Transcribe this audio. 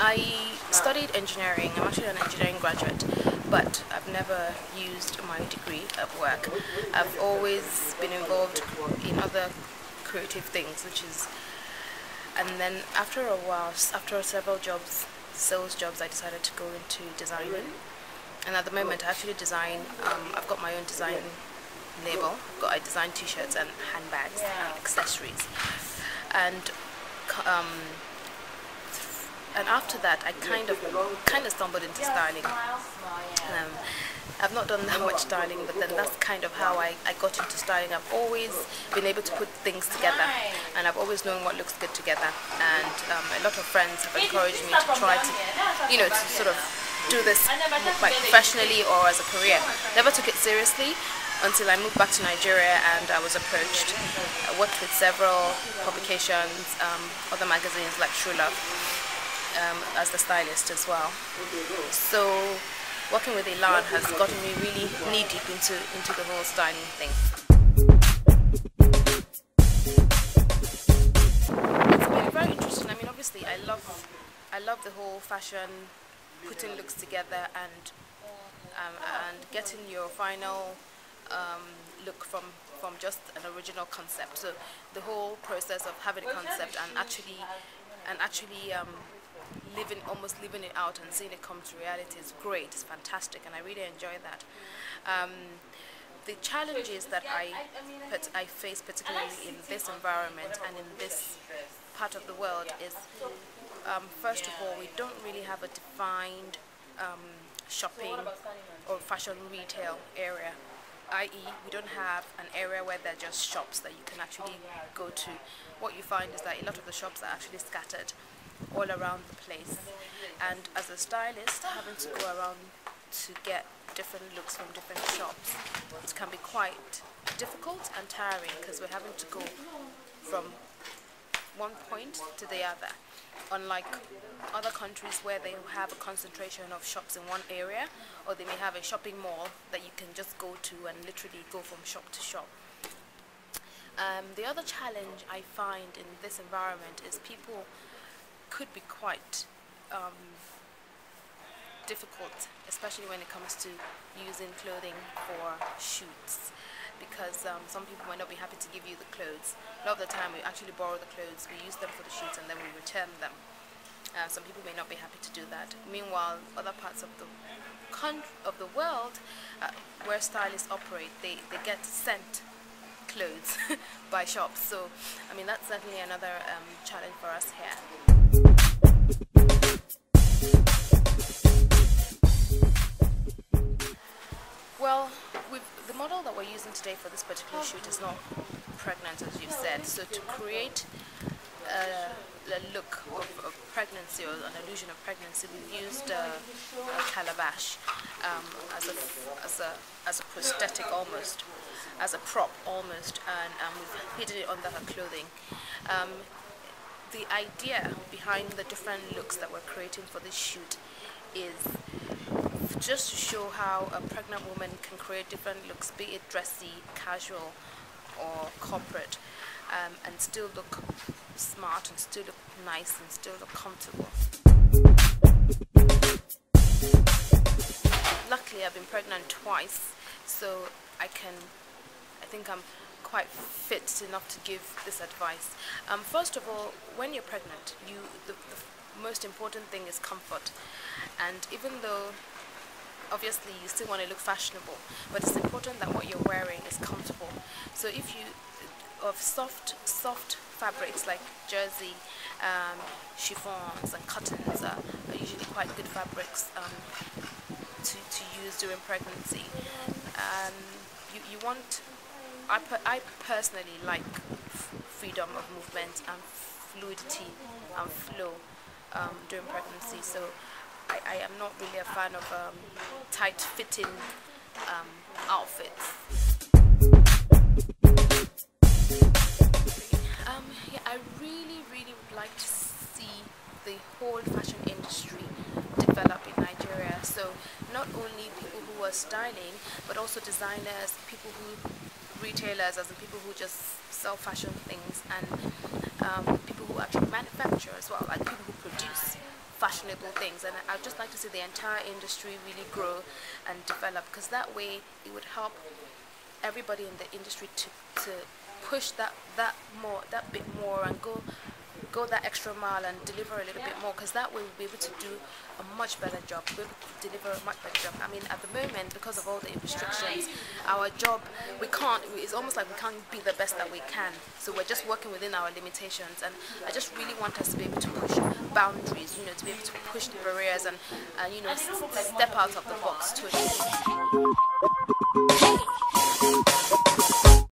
I studied engineering. I'm actually an engineering graduate, but I've never used my degree at work. I've always been involved in other creative things, and then after a while, after several jobs, sales jobs, I decided to go into designing. And at the moment, I actually design. I've got my own design label. I design T-shirts and handbags and accessories, and after that, I kind of stumbled into styling. I've not done that much styling, but then that's kind of how I got into styling. I've always been able to put things together, and I've always known what looks good together. And a lot of friends have encouraged me to try to, to sort of do this like professionally or as a career. Never took it seriously until I moved back to Nigeria and I was approached. I worked with several publications, other magazines like True Love, as the stylist as well. So working with Elan has gotten me really knee-deep into the whole styling thing. It's been very interesting. I mean, obviously I love the whole fashion, putting looks together and getting your final look from just an original concept. So the whole process of having a concept and actually almost living it out and seeing it come to reality is great. It's fantastic, and I really enjoy that. The challenges that I face, particularly in this environment and in this part of the world, is first of all, we don't really have a defined shopping or fashion retail area, i.e. we don't have an area where there are just shops that you can actually go to. What you find is that a lot of the shops are actually scattered all around the place, and as a stylist, having to go around to get different looks from different shops, it can be quite difficult and tiring because we're having to go from one point to the other. Unlike other countries where they have a concentration of shops in one area, or they may have a shopping mall that you can just go to and literally go from shop to shop. The other challenge I find in this environment is people could be quite difficult, especially when it comes to using clothing for shoots, because some people might not be happy to give you the clothes. A lot of the time we actually borrow the clothes, we use them for the shoots, and then we return them. Some people may not be happy to do that. Meanwhile, other parts of the world where stylists operate, they get sent clothes by shops. So I mean, that's certainly another challenge for us here. Well, the model that we're using today for this particular shoot is not pregnant, as you said. So to create a look of pregnancy, or an illusion of pregnancy, we've used a calabash as a prosthetic almost, as a prop almost, and we've hidden it under her clothing. The idea behind the different looks that we're creating for this shoot is just to show how a pregnant woman can create different looks, be it dressy, casual, or corporate, and still look smart, and still look nice, and still look comfortable. Luckily, I've been pregnant twice, so I think I'm quite fit enough to give this advice. First of all, when you're pregnant, the most important thing is comfort, and even though obviously you still want to look fashionable, but it's important that what you're wearing is comfortable. So if you of soft fabrics like jersey, chiffons and cottons are usually quite good fabrics to use during pregnancy. You want, I personally like freedom of movement and fluidity and flow during pregnancy, so I am not really a fan of tight-fitting outfits. Yeah, I really would like to see the whole fashion industry develop in Nigeria. So not only people who are styling, but also designers, retailers, as in people who just sell fashion things, and people who actually manufacture as well, like people who produce fashionable things. And I'd just like to see the entire industry really grow and develop, because that way it would help everybody in the industry to push that bit more, and go that extra mile and deliver a little bit more, because that way we'll be able to do a much better job. We'll be able to deliver a much better job. I mean, at the moment, because of all the restrictions, our job, it's almost like we can't be the best that we can. So we're just working within our limitations, and I just really want us to be able to push boundaries, to be able to push the barriers and step out of the box to achieve.